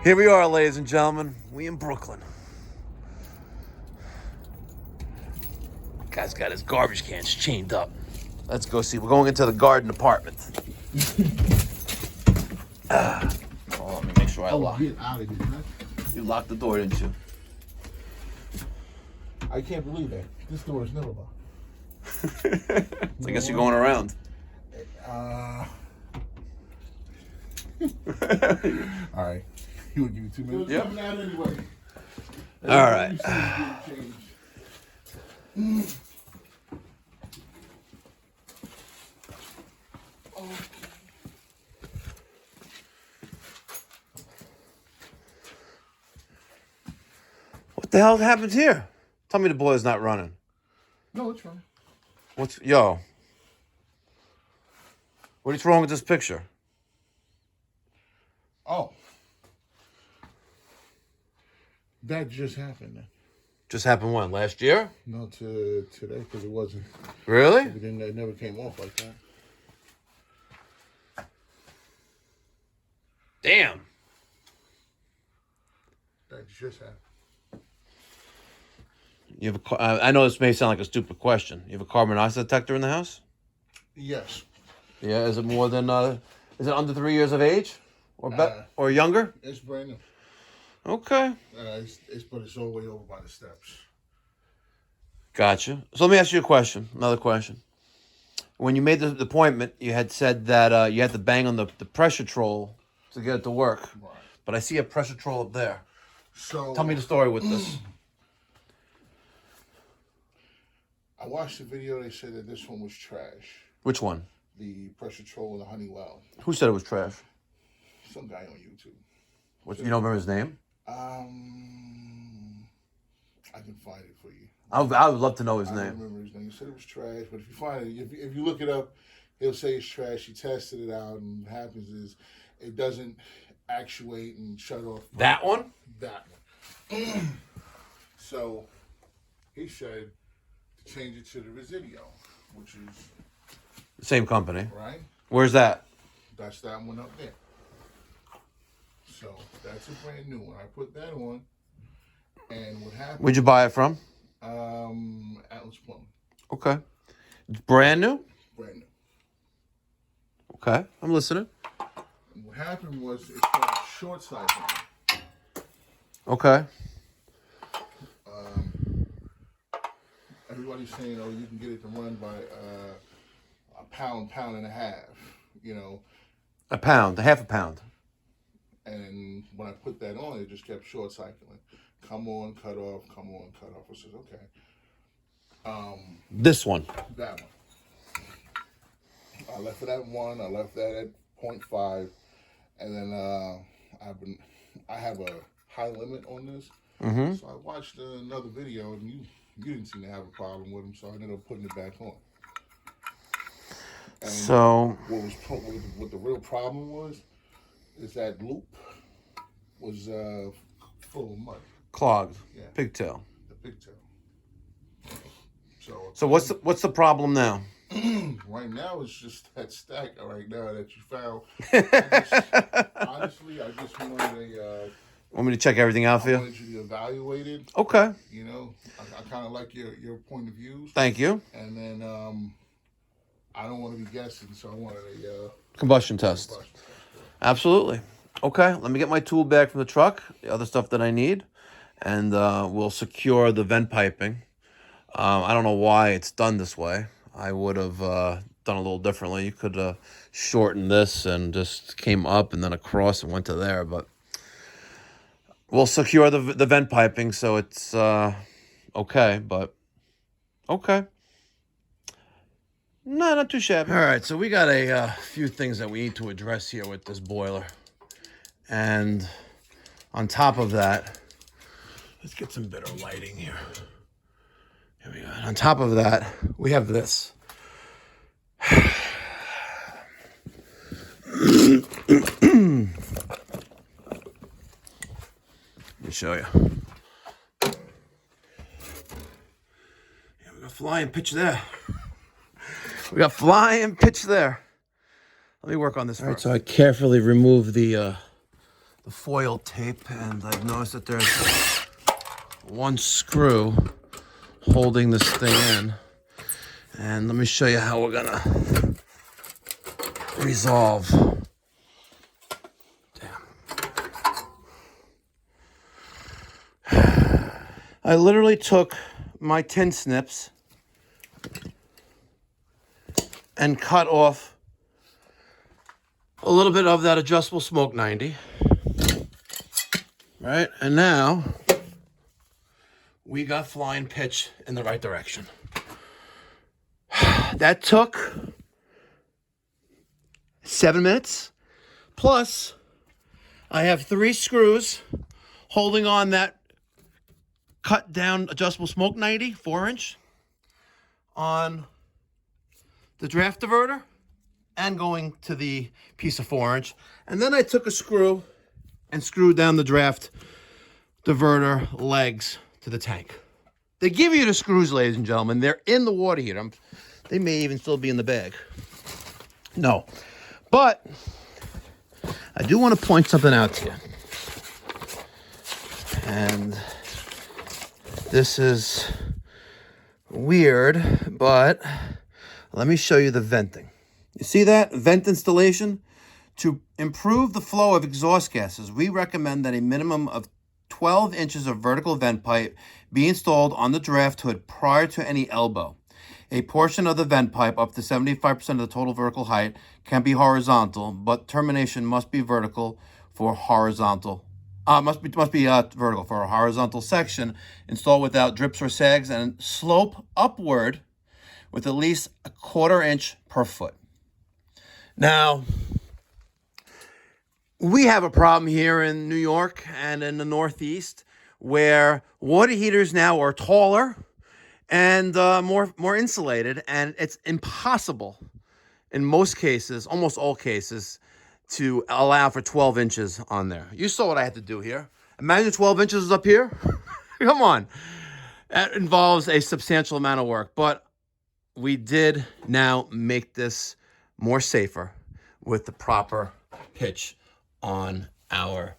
Here we are, ladies and gentlemen. We in Brooklyn. Guy's got his garbage cans chained up. Let's go see. We're going into the garden apartment. Oh, let me make sure I lock. Get out of here, man. You locked the door, didn't you? I can't believe that. This door is never locked. I guess you're going around. All right. He would give you 2 minutes. Yep. Coming out anyway. All right. What the hell happened here? Tell me the boiler's not running. No, it's fine. Yo? What is wrong with this picture? Oh. That just happened then. Just happened when? Last year? No, to today, because it wasn't. Really? It never came off like that. Damn. That just happened. You have I know this may sound like a stupid question. You have a carbon monoxide detector in the house? Yes. Yeah. Is it more than? Is it under 3 years of age, or younger? It's brand new. Okay. But it's all the way over by the steps. Gotcha. So let me ask you a question. Another question. When you made the appointment, you had said that you had to bang on the pressure troll to get it to work. Right. But I see a pressure troll up there. So Tell me the story with this. I watched the video. They said that this one was trash. Which one? The pressure troll and the Honeywell. Who said it was trash? Some guy on YouTube. You don't remember his name? I can find it for you. I would love to know his I name. don't remember his name. He said it was trash, but if you find it, if you look it up, he'll say it's trash. He tested it out, and what happens is it doesn't actuate and shut off. That one? That one. So he said to change it to the Residio, which is Same company. right. Where's that? That's that one up there. So that's a brand new one. I put that on, and what happened? Where'd you buy it from? Atlas Plumbing. Okay. It's brand new? Brand new. Okay. I'm listening. And what happened was it started short cycling. Okay. Everybody's saying, oh, you can get it to run by a pound and a half, you know. A pound, half a pound. And when I put that on, it just kept short cycling. Come on, cut off, come on, cut off. I said, okay. This one. That one. I left it at 1. I left that at 0.5. And then I have a high limit on this. Mm-hmm. So I watched another video, and you didn't seem to have a problem with them, so I ended up putting it back on. And so what the real problem was is that loop was full of mud. Clogged. Yeah. Pigtail. The pigtail. So what's the problem now? Right now it's just that stack right now that you found. Honestly, I just wanted a. Want me to check everything out for you? I wanted you to evaluate it. Okay. You know, I kind of like your point of views. Thank you. And then I don't want to be guessing, so I wanted a combustion test. Absolutely. Okay, let me get my tool bag from the truck, the other stuff that I need, and we'll secure the vent piping. I don't know why it's done this way. I would have done a little differently. You could shorten this and just came up and then across and went to there, but we'll secure the vent piping so it's okay, but okay. No, not too shabby. All right, so we got a few things that we need to address here with this boiler. And on top of that, let's get some better lighting here. Here we go. And on top of that, we have this. Let me show you. Yeah, we got flying pitch there. We got flying pitch there. Let me work on this first. All right, so I carefully remove the the foil tape, and I've noticed that there's one screw holding this thing in. And let me show you how we're gonna resolve. Damn. I literally took my tin snips and cut off a little bit of that adjustable smoke 90. Right? And now we got flying pitch in the right direction. That took 7 minutes. Plus, I have 3 screws holding on that cut down adjustable smoke 90, 4-inch, on the draft diverter and going to the piece of 4-inch. And then I took a screw and screwed down the draft diverter legs to the tank. They give you the screws, ladies and gentlemen. They're in the water heater. They may even still be in the bag. No. But I do want to point something out to you. And this is weird, but let me show you the venting. You see that vent installation? To improve the flow of exhaust gases, we recommend that a minimum of 12 inches of vertical vent pipe be installed on the draft hood prior to any elbow. A portion of the vent pipe, up to 75% of the total vertical height, can be horizontal, but termination must be vertical for horizontal. Vertical for a horizontal section installed without drips or sags, and slope upward with at least a 1/4 inch per foot. Now, we have a problem here in New York and in the Northeast where water heaters now are taller and more insulated, and it's impossible in most cases, almost all cases, to allow for 12 inches on there. You saw what I had to do here. Imagine 12 inches is up here. Come on. That involves a substantial amount of work, but we did now make this more safer with the proper pitch on our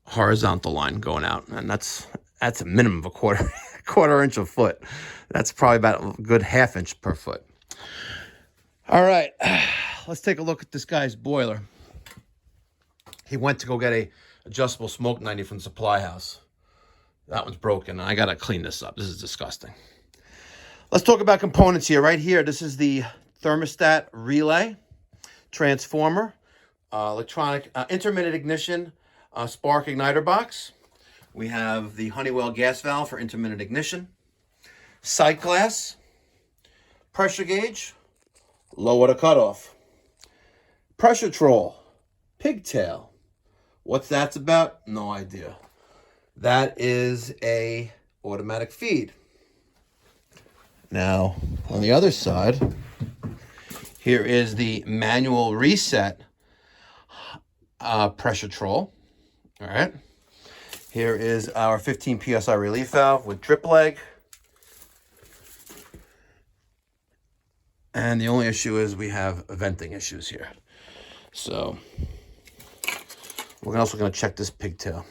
horizontal line going out. And that's a minimum of a quarter inch a foot. That's probably about a good 1/2 inch per foot. All right, let's take a look at this guy's boiler. He went to go get a adjustable smoke 90 from the supply house. That one's broken. I gotta clean this up. This is disgusting. Let's talk about components here. Right here, this is the thermostat relay, transformer, electronic intermittent ignition, spark igniter box. We have the Honeywell gas valve for intermittent ignition, sight glass, pressure gauge, low water cutoff, pressure troll, pigtail. What's that's about? No idea. That is a automatic feed. Now, on the other side, here is the manual reset pressure troll. All right. Here is our 15 PSI relief valve with drip leg. And the only issue is we have venting issues here. So we're also going to check this pigtail.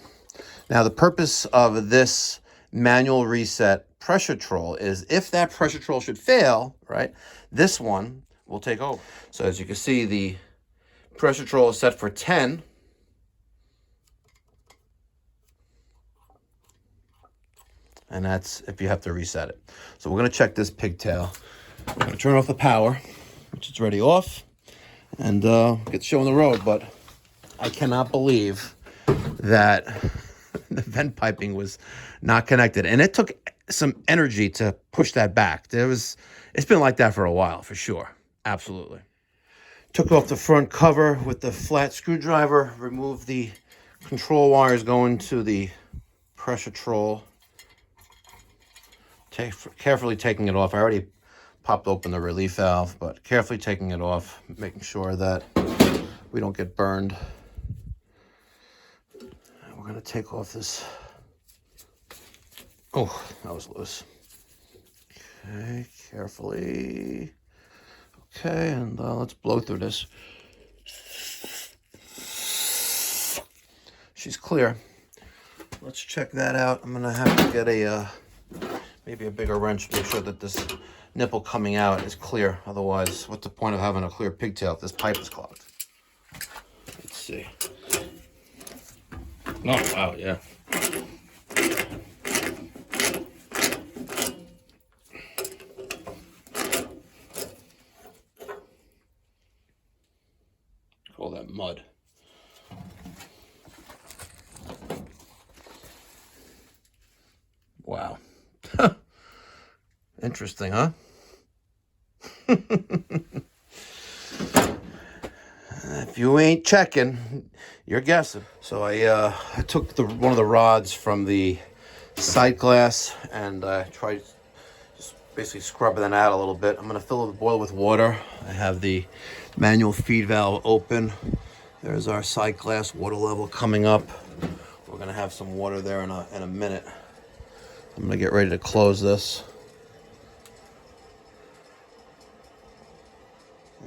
Now, the purpose of this manual reset pressure troll is if that pressure troll should fail, right, this one will take over. So as you can see, the pressure troll is set for 10. And that's if you have to reset it. So we're going to check this pigtail. We're going to turn off the power, which is already off, and get the show on the road. But I cannot believe that the vent piping was not connected. And it took some energy to push that back. It's been like that for a while, for sure. Absolutely. Took off the front cover with the flat screwdriver, removed the control wires going to the pressure troll. Carefully taking it off. I already popped open the relief valve, but carefully taking it off, making sure that we don't get burned. And we're going to take off this. Oh, that was loose. Okay, carefully. Okay, and let's blow through this. she's clear. Let's check that out. I'm gonna have to get a maybe a bigger wrench to make sure that this nipple coming out is clear. Otherwise, what's the point of having a clear pigtail if this pipe is clogged? Let's see. Oh, wow, yeah. All that mud. Wow. Interesting, huh? If you ain't checking, you're guessing. So I took one of the rods from the side glass and I tried just basically scrubbing that out a little bit. I'm gonna fill the boil with water. I have the manual feed valve open. There's our side glass water level coming up. We're gonna have some water there in a minute. I'm gonna get ready to close this.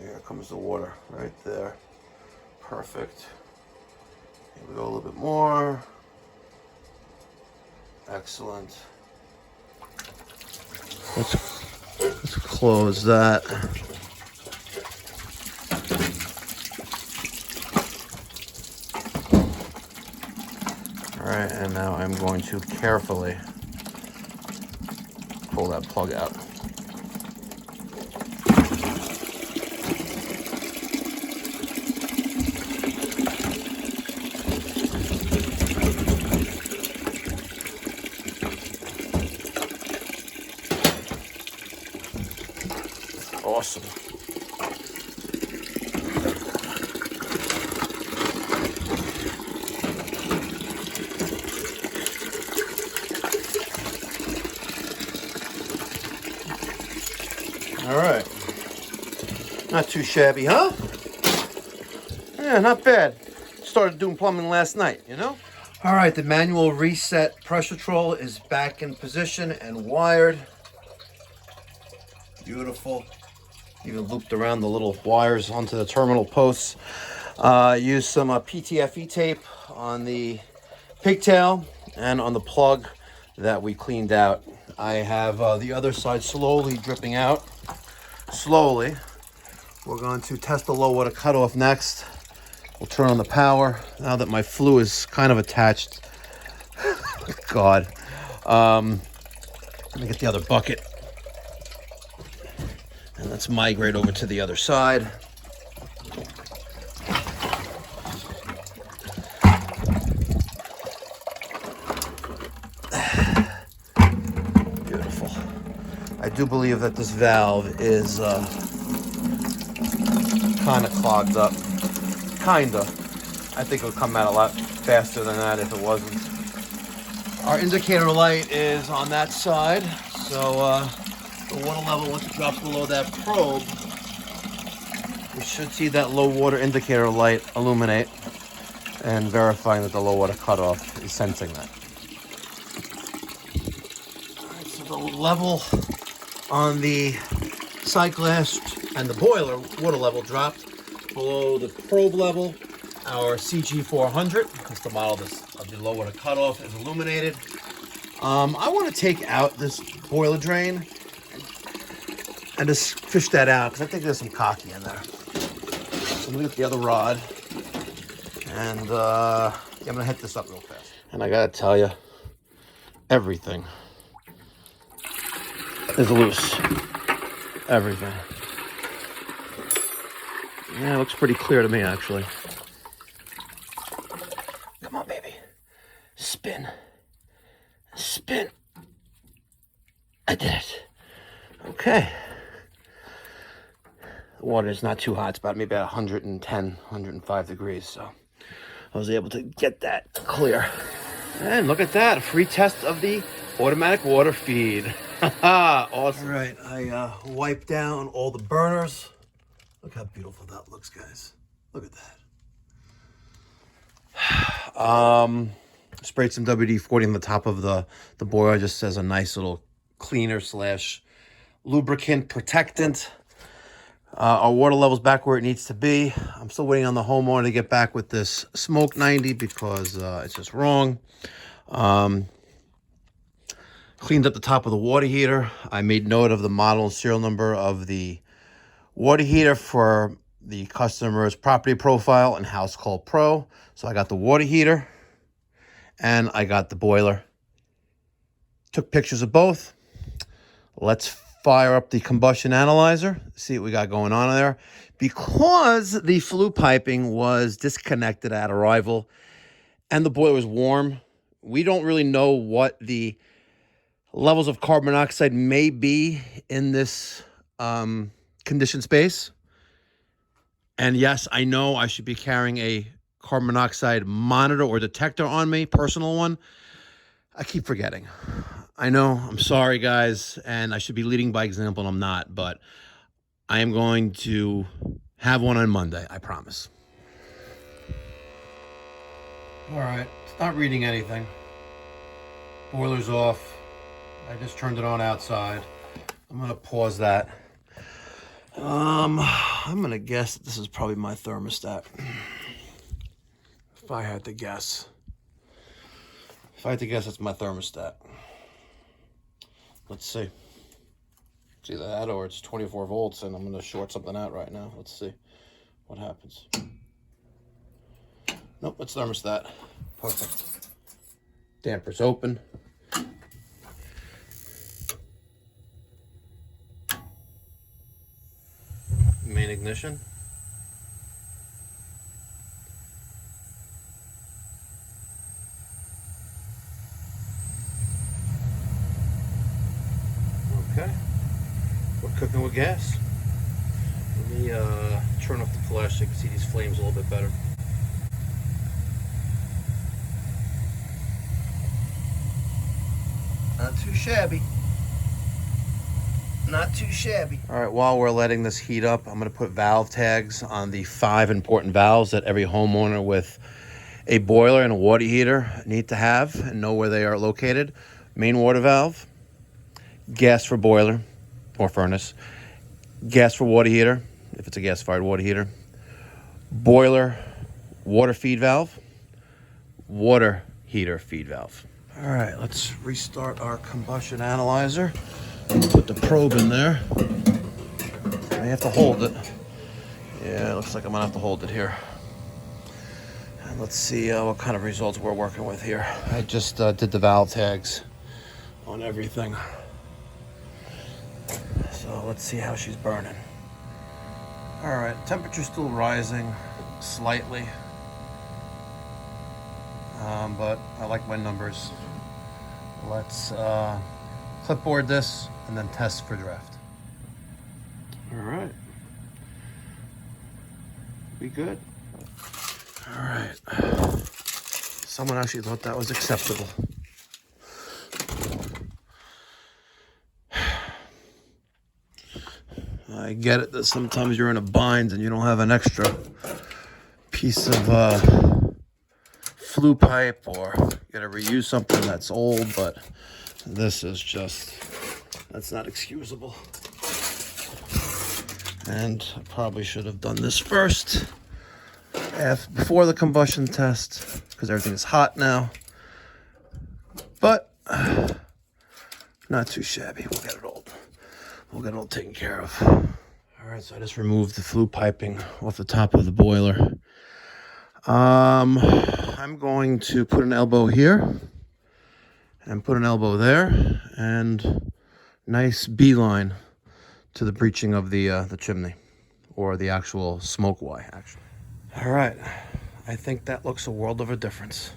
Here comes the water right there. Perfect. Here we go, a little bit more. Excellent. Let's close that. All right, and now I'm going to carefully pull that plug out. Awesome. All right. Not too shabby, huh? Yeah, not bad. Started doing plumbing last night, you know? All right, the manual reset pressure troll is back in position and wired. Beautiful. Even looped around the little wires onto the terminal posts. Used some PTFE tape on the pigtail and on the plug that we cleaned out. I have the other side slowly dripping out. Slowly. We're going to test the low water cutoff next. We'll turn on the power now that my flue is kind of attached. God. Let me get the other bucket. And let's migrate over to the other side. Beautiful. I do believe that this valve is kind of clogged up. Kinda. I think it would come out a lot faster than that if it wasn't. Our indicator light is on that side, so the water level, once it drops below that probe, we should see that low water indicator light illuminate and verifying that the low water cutoff is sensing that. All right, so the level on the side glass and the boiler water level dropped below the probe level. Our CG400, because the model of the low water cutoff is illuminated. I want to take out this boiler drain and just fish that out because I think there's some cocky in there. So I'm gonna get the other rod and yeah, I'm gonna hit this up real fast. And I gotta tell you, everything is loose. Everything. Yeah, it looks pretty clear to me actually. Come on, baby. Spin. Spin. I did it. Okay. The water is not too hot. It's about maybe 110, 105 degrees. So I was able to get that clear. And look at that. A free test of the automatic water feed. Awesome. All right. I wiped down all the burners. Look how beautiful that looks, guys. Look at that. Sprayed some WD-40 on the top of the boiler just as a nice little cleaner slash lubricant protectant. Our water level's back where it needs to be. I'm still waiting on the homeowner to get back with this smoke 90 because it's just wrong. Cleaned up the top of the water heater. I made note of the model and serial number of the water heater for the customer's property profile and house call pro. So I got the water heater and I got the boiler. Took pictures of both. Let's fire up the combustion analyzer, see what we got going on there. Because the flue piping was disconnected at arrival and the boiler was warm, we don't really know what the levels of carbon monoxide may be in this conditioned space. And yes, I know I should be carrying a carbon monoxide monitor or detector on me, personal one. I keep forgetting. I know, I'm sorry guys, and I should be leading by example and I'm not, but I am going to have one on Monday, I promise. All right, it's not reading anything. Boiler's off. I just turned it on outside. I'm gonna pause that. I'm gonna guess that this is probably my thermostat. If I had to guess. It's my thermostat. Let's see. It's either that or it's 24 volts and I'm gonna short something out right now. Let's see what happens. Nope, it's thermostat. Perfect. Damper's open. Main ignition. Okay, we're cooking with gas. Let me turn off the flash so you can see these flames a little bit better. Not too shabby. Not too shabby. All right, while we're letting this heat up, I'm gonna put valve tags on the 5 important valves that every homeowner with a boiler and a water heater need to have and know where they are located. Main water valve, gas for boiler or furnace, gas for water heater, if it's a gas-fired water heater, boiler, water feed valve, water heater feed valve. All right, let's restart our combustion analyzer. Put the probe in there. I have to hold it. Yeah, it looks like I'm gonna have to hold it here. And let's see what kind of results we're working with here. I just did the valve tags on everything. So let's see how she's burning. All right, temperature's still rising slightly. But I like my numbers. Let's clipboard this and then test for draft. All right. We good? All right. Someone actually thought that was acceptable. I get it that sometimes you're in a bind and you don't have an extra piece of flue pipe or you gotta reuse something that's old, but this is just, that's not excusable. And I probably should have done this first, before the combustion test, because everything is hot now. But not too shabby. We'll get it all taken care of. All right, so I just removed the flue piping off the top of the boiler. I'm going to put an elbow here and put an elbow there, and nice beeline to the breaching of the chimney, or the actual smoke Y, actually. All right, I think that looks a world of a difference.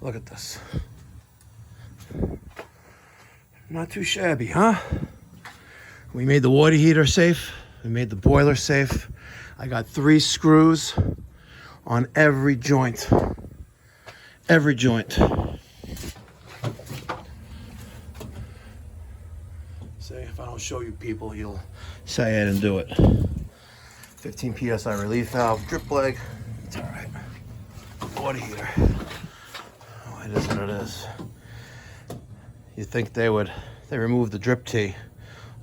Look at this. Not too shabby, huh? We made the water heater safe. We made the boiler safe. I got 3 screws on every joint. Every joint. See, if I don't show you people, you'll say I didn't do it. 15 PSI relief valve, drip leg. It's all right. Water heater. Oh, it is what it is. You think they removed the drip tee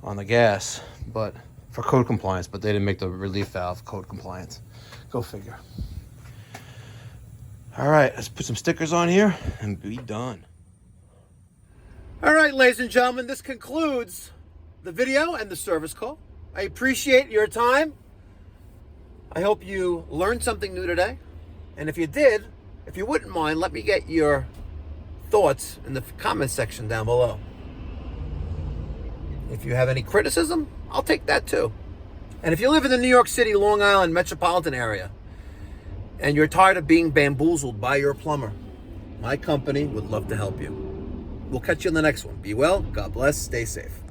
on the gas, but for code compliance, but they didn't make the relief valve code compliant. Go figure. All right, let's put some stickers on here and be done. All right, ladies and gentlemen, this concludes the video and the service call. I appreciate your time. I hope you learned something new today. And if you did, if you wouldn't mind, let me get your thoughts in the comment section down below. If you have any criticism, I'll take that too. And if you live in the New York City, Long Island metropolitan area, and you're tired of being bamboozled by your plumber, my company would love to help you. We'll catch you in the next one. Be well, God bless, stay safe.